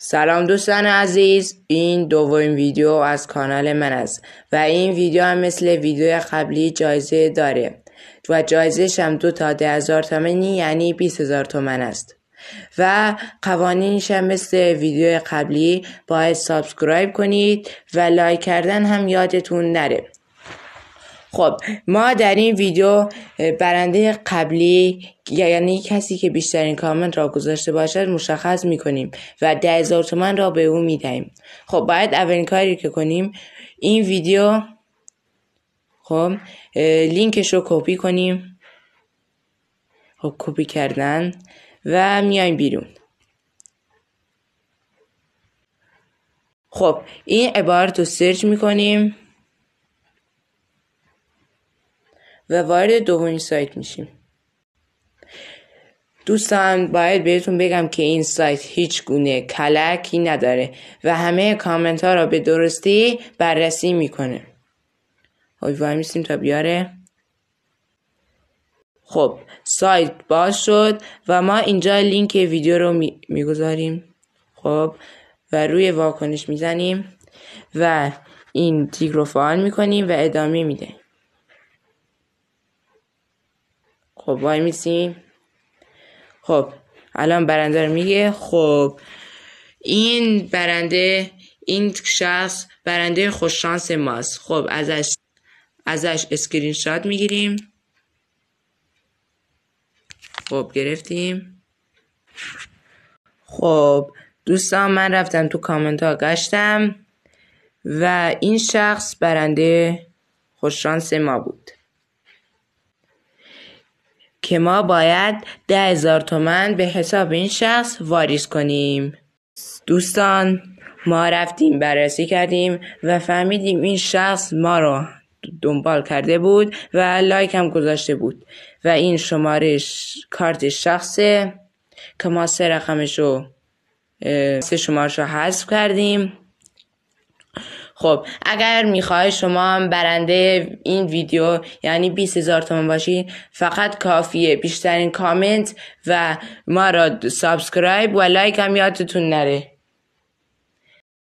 سلام دوستان عزیز، این دومین ویدیو از کانال من است و این ویدیو هم مثل ویدیو قبلی جایزه داره و جایزه‌ش هم 2 تا 10,000 تومانی یعنی 20,000 تومن است و قوانینش هم مثل ویدیو قبلی باید سابسکرایب کنید و لایک کردن هم یادتون نره. خب ما در این ویدیو برنده قبلی یعنی کسی که بیشترین کامنت را گذاشته باشد مشخص میکنیم و 10,000 تومان را به او میدهیم. خب باید اولین کاری که کنیم این ویدیو خب لینکش رو کپی کنیم. خب کپی کردن و میایم بیرون. خب این عبارت رو سرچ میکنیم و وارد دومین سایت میشیم. دوستان باید بهتون بگم که این سایت هیچ گونه کلکی نداره و همه کامنت ها را به درستی بررسی میکنه. خب وای میسیم تا بیاره. خب سایت باز شد و ما اینجا لینک ویدیو رو میگذاریم. خب و روی واکنش میزنیم و این تیک رو فعال میکنیم و ادامه میدیم. خب وای میسیم. خب الان برنده رو میگه. خب این برنده، این شخص برنده خوششانس ماست. خب ازش اسکرین شات میگیریم. خب گرفتیم. خب دوستان من رفتم تو کامنت ها گشتم و این شخص برنده خوششانس ما بود که ما باید 10,000 تومان به حساب این شخص واریز کنیم. دوستان ما رفتیم بررسی کردیم و فهمیدیم این شخص ما رو دنبال کرده بود و لایک هم گذاشته بود و این شماره کارت شخصه که ما 3 رقمش رو 3 شمارش رو حذف کردیم. خب اگر میخوای شما هم برنده این ویدیو یعنی 20,000 تومان باشی فقط کافیه بیشترین کامنت و ما را سابسکرایب و لایک هم یادتون نره.